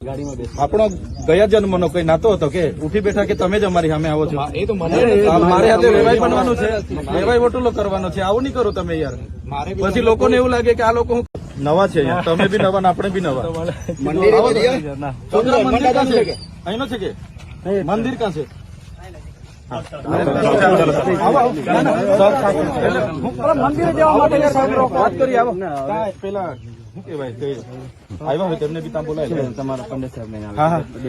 આપણો ગયા જન્મનો કઈ નાતો હતો કે ઉઠી બેઠા કે તમે જ અમારી સામે આવો છો? એ તો મારે હાથે વેવાઈ બનવાનું છે, વેવાઈ વટુલો કરવાનો છે. આવું નહીં કરો તમે યાર. પછી લોકોને એવું લાગે કે આ લોકો નવા છે, તમે બી નવા ને આપણે બી નવા. મંદિર ક્યાં છે? અહીંનો છે કે મંદિર ક્યાં છે? મંદિરે જવા માટે વાત કરી. આવો પેલા શું કેવાય આવ્યા હોય તેમને બી ત્યાં બોલાય તમારા પંડિત સાહેબ ને.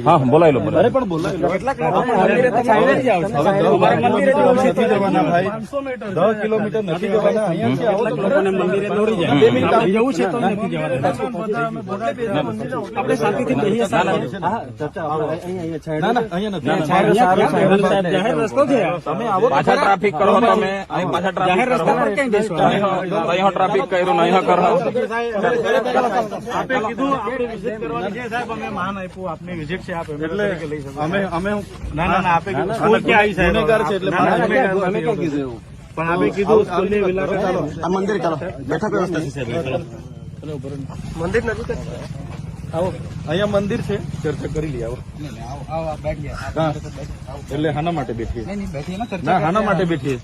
હા બોલાય લો. અરે પણ બોલાય લો. નથી જવાના ભાઈ, 10 કિલોમીટર નથી જવાના. અહીંયાથી આવો તો લોકોને મંદિરે દોડી જાય. 2 મિનિટ જવું છે તો નથી જવાનું. આપણે શાંતિથી કહીએ. ના ના અહીંયા નથી. રસ્તો છે. તમે આવો પાછા ટ્રાફિક કરો. તમે પાછા ટ્રાફિક રસ્તા પર ક્યાં જઈશું? અહીંયા ટ્રાફિક કર્યું ને અહીંયા કરો. આપે કીધું આપણે વિઝિટ કરવાની છે સાહેબ. અમે માન આપ્યું આપને વિઝિટ છે. આપ એટલે અમે ના આપે કીધું સ્કૂલ ક્યાં આવી સાહેબ ગુનેગાર છે એટલે અમે ક્યાં કીધું એવું? પણ આપે કીધું સ્કૂલની મુલાકાત. ચાલો આ મંદિર ચાલો. બેઠક વ્યવસ્થા છે સાહેબ. મંદિર નથી. આવો અહીંયા મંદિર છે, ચર્ચા કરી લઈએ. આવો એટલે હાના માટે બેઠીએ? ના હાના માટે બેઠીએ?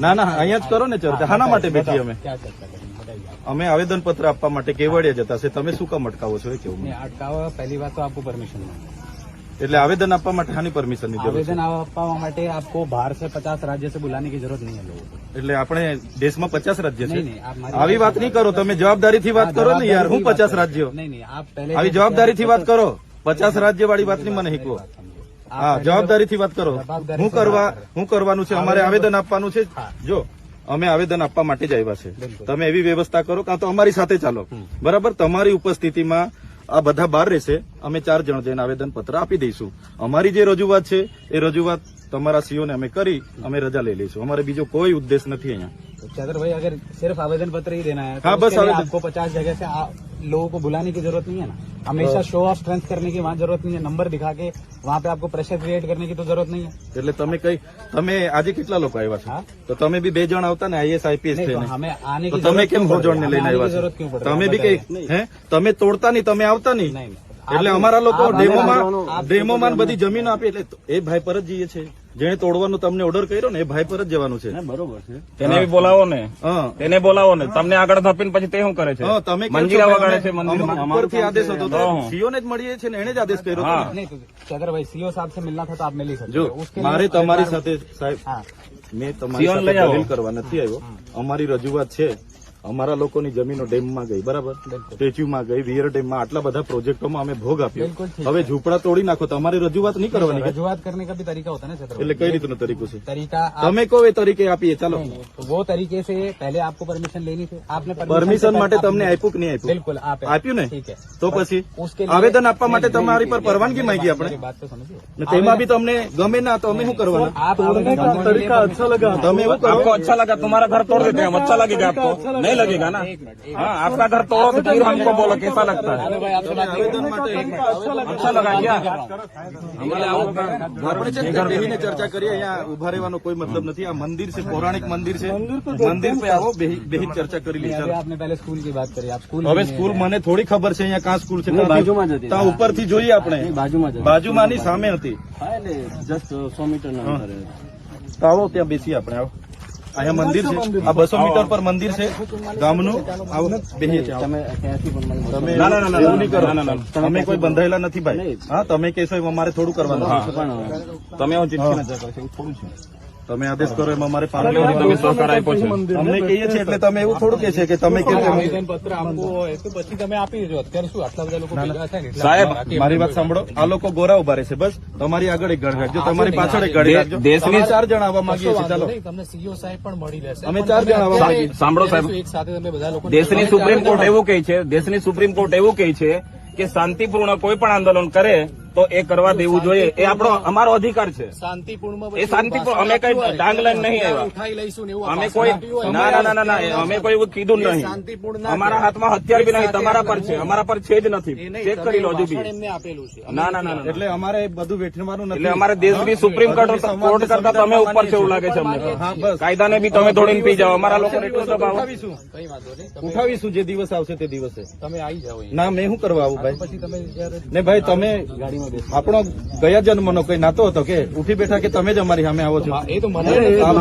ના ના અહીંયા જ કરો ને ચર્ચા. હાના માટે બેઠીએ અમે આવેદન પત્ર આપવા માટે કેવડિયા જતા છે. તમે શું કામ અટકાવો છો? એ કેવું अटकावा पहली बात तो आपको परमिशन એટલે આવેદન આપવા માટે હાની પરમિશન ની જરૂર છે? आवेदन આપવા માટે आपको बाहर से 50 राज्य से बुलाने की जरूरत नहीं है लोगों को. એટલે આપણે દેશમાં 50 રાજ્ય છે. नहीं आप हमारी આવી વાત નહીં કરો. તમે જવાબદારીથી વાત કરો ને યાર. હું 50 રાજ્યો? नहीं आप पहले આવી જવાબદારીથી વાત કરો. 50 રાજ્ય વાળી વાત નહીં મને શીખવો. હા જવાબદારીથી વાત કરો. હું કરવાનું છે? અમારે આવેદન આપવાનું છે. જો અમે આવેદન આપવા માટે જ આવ્યા છે. તમે એવી વ્યવસ્થા કરો કાં તો અમારી સાથે ચાલો. બરાબર? તમારી ઉપસ્થિતિમાં આ બધા બહાર રહેશે. અમે 4 જણ જઈને આવેદન પત્ર આપી દઈશું. અમારી જે રજૂઆત છે એ રજૂઆત તમારા સીઓને અમે કરી અમે રજા લઈ લઈશું. અમારે બીજો કોઈ ઉદ્દેશ નથી અહીંયા. चंद्र भाई अगर सिर्फ आवेदन पत्र ही देना है तो हाँ, बस उसके लिए आपको 50 जगह से लोगों को बुलाने की जरूरत नहीं है ना. हमेशा शो ऑफ स्ट्रेंथ करने की वहाँ जरूरत नहीं है. नंबर दिखा के वहाँ पे आपको प्रेशर क्रिएट करने की तो जरूरत नहीं है. એટલે તમે આજે કેટલા લોકો આવ્યા છો? તો તમે બી 2 જણ આવતા ને આઈએસ આઈપીએસ થઈને. हमें आने તો की તમે કેમ 100 જણને લઈને આવ્યા છો? તમે બી કઈ તમે તોડતા નહીં, તમે આવતા નહીં. એટલે અમારા લોકો ડેમોમાં બધી જમીન આપી એટલે એ ભાઈ પર જ જઈએ છે. જેને તોડવાનો તમને ઓર્ડર કર્યો ને એ ભાઈ પર જ જવાનું છે. બરોબર છે. તેને બી બોલાવો ને. તેને બોલાવો ને. તમને આગળ ધપીને પછી તે શું કરે છે? તમે મંજીરા વગાડે છે. ઉપરથી આદેશ હતો તો સીઓ ને જ મળીએ છે ને એને જ આદેશ કર્યો હતો. नहीं तो चंद्र भाई सीओ साहब से मिलना था तो आप मिल ही सकते જો हो. મારે તમારી સાથે સાહેબ મેં તમારી સાથે દલીલ કરવા નથી આવ્યો. અમારી રજૂઆત છે. અમારા લોકોની જમીનો ડેમમાં ગઈ, બરાબર? સ્ટેચ્યુમાં ગઈ, વિયર ડેમમાં, આટલા બધા પ્રોજેક્ટોમાં અમે ભોગ આપ્યો. હવે ઝૂંપડા તોડી નાખો. તમારી રજૂઆત નહીં કરવાની? रजुआत करने का भी तरीका होता है ना चंद्र. એટલે કઈ રીતનો તરીકો છે? तरीका તમે કહો એ તરીકે આપીએ. ચાલો तो वो तरीके से पहले आपको परमिशन लेनी थी. आपने પરમિશન માટે તમને આપ્યું કે નહીં આપ્યું? बिल्कुल आप આપ્યું ને? ठीक है. તો પછી उसके આવેદન આપવા માટે તમારી પર પરવાનગી માંગી આપણે. बात तो समझिए. ને તેમાં બી તમને ગમે ના તો અમે શું કરવાના? आप तरीका अच्छा लगा. તમે એવું કરો. आपको अच्छा लगा? तुम्हारा घर तोड़ देते हैं, अच्छा लगेगा आपको? नहीं लगेगा ना. हाँ आपका घर तोड़ो तो फिर हमको बोलो कैसा लगता है? આવેદન માટે अच्छा लगा क्या? આપણે છે ને બેહીને ચર્ચા કરીએ. અહીંયા ઉભા રહેવાનો કોઈ મતલબ નથી. આ મંદિર છે, પૌરાણિક મંદિર છે. મંદિર पे આવો, બેહી ચર્ચા કરી લઈએ. ચાલો आपने पहले स्कूल की बात करी. आप स्कूल હવે સ્કૂલ મને થોડી ખબર છે અહીંયા કાં સ્કૂલ છે. ત્યાં ઉપરથી જોઈએ આપણે. બાજુમાંની સામે હતી. जस्ट 100 मीटर તો આવો ત્યાં બેસીએ આપણે. આવો અહીંયા મંદિર છે. આ 200 મીટર પર મંદિર છે ગામનું. આવો બેસીએ છીએ. તમે એવું નહીં કરો. તમે કોઈ બંધાયેલા નથી ભાઈ. હા તમે કહેશો એમ અમારે થોડું કરવાનું. તમે હું ચિઠ્ઠી નજર કરો છો એવું થોડું છે. તમે આદેશ કરો એમ અમારે પાલન તમે સહકાર આપ્યો છે. અમને કહીએ છીએ એટલે તમે એવું થોડું કે છે કે તમે કેમ આવેદન પત્ર આપો તો પછી તમે આપી દેજો. અત્યારે શું આટલા બધા લોકો ભેગા થાય ને સાહેબ મારી વાત સાંભળો. આ લોકો ગોરા ઉભા રહેશે. બસ તમારી આગળ એક ગાડી રાખજો, તમારી પાછળ એક ગાડી રાખજો. દેશની 4 જણ આવવા માંગીએ છીએ. ચાલો તમને સીઓ સાહેબ પણ મળી રહેશે. અમે 4 જણ આવવા માંગીએ છીએ. સાંભળો સાહેબ, એક સાથે તમે બધા લોકો દેશની સુપ્રીમ કોર્ટ એવું કહે છે કે શાંતિપૂર્ણ કોઈ પણ આંદોલન કરે તો એ કરવા દેવું જોઈએ. એ આપણો અમારો અધિકાર છે. શાંતિપૂર્ણ એ શાંતિપૂર્ણ અમે કઈ ડાંગ લઈને નહીં આવ્યા. ઉઠાઈ લઈશું ને એવું અમે કોઈ ના અમે કોઈ એવું કીધું નહીં. શાંતિપૂર્ણ અમારા હાથમાં હથિયાર બી નહીં. તમારા પર છે, અમારા પર છે જ નથી. ચેક કરી લો હજુ બી. એમને આપેલું છે. ના એટલે અમારે બધું વેઠવાનું એટલે અમારે દેશ બી સુપ્રીમ કોર્ટ કરતા તમે ઉપર છે એવું લાગે છે અમને. કાયદાને બી તમે દોડીને પી જાઓ. અમારા લોકો એટલું દબાવો. કઈ વાંધો નહીં. ઉઠાવીશું જે દિવસ આવશે તે દિવસે. તમે આવી જાઓ અહીંયા. ના મેં શું કરવા આવું ભાઈ? પછી તમે જયારે ને ભાઈ તમે આપણો ગયા જન્મનો કોઈ નાતો હતો કે ઉઠી બેઠા કે તમે જ અમારી સામે આવો છો? એ તો મને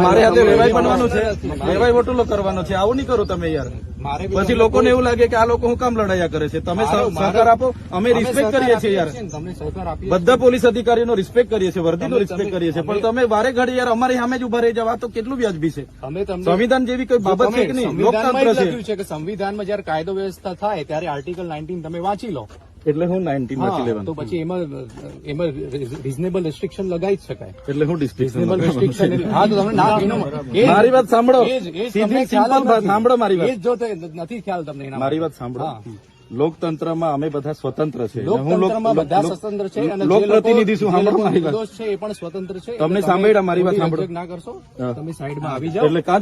મારે હાથે વેવાઈ બનવાનું છે, વેવાઈ વટુલો કરવાનો છે. આવું નહીં કરો તમે યાર. મારે પછી લોકોને એવું લાગે કે આ લોકો શું કામ લડાયા કરે છે. તમે સહકાર આપો, અમે રિસ્પેક્ટ કરીએ છીએ યાર. તમને સહકાર આપીએ. બધા પોલીસ અધિકારીનો રિસ્પેક્ટ કરીએ છીએ, વર્દીનો રિસ્પેક્ટ કરીએ છીએ, પણ તમે વારે ઘડી યાર અમારી સામે જ ઉભા રહી જાવ, આ તો કેટલું વ્યાજબી છે. અમે તમને સંવિધાન જેવી કોઈ બાબત છે કે નહીં? સંવિધાનમાં લોકતંત્ર જ છે. લખ્યું છે કે સંવિધાનમાં જયારે કાયદો વ્યવસ્થા થાય ત્યારે આર્ટિકલ 19 તમે વાંચી લો. એટલે હું 19 વાંચી હા, તો લેવાનું. પછી એમાં રીઝનેબલ રેસ્ટ્રિક્શન લગાવી જ શકાય. એટલે હું ડિસ્ટ્રિક્ટ રીઝનેબલ રેસ્ટ્રિક્શન હા તો તમને ના મારી વાત સાંભળો. એ જ સીધી તમને ખ્યાલ સિમ્પલ વાત સાંભળો મારી એ વાત. જ જો તે નથી ખ્યાલ તમને એના મારી વાત સાંભળો. હા. લોકતંત્રમાં અમે બધા સ્વતંત્ર છે. લોકતંત્રમાં બધા સ્વતંત્ર છે અને જે લોકપ્રતિનિધિ શું જે સાંભળો લોકો મારી વાત. નિર્દોષ છે એ પણ સ્વતંત્ર છે. તમને એટલે તમે સાંભળ્યા મારી વાત કોઈ સાંભળો. object ના કરશો હા. તમે સાઈડમાં આવી જાઓ. એટલે કાં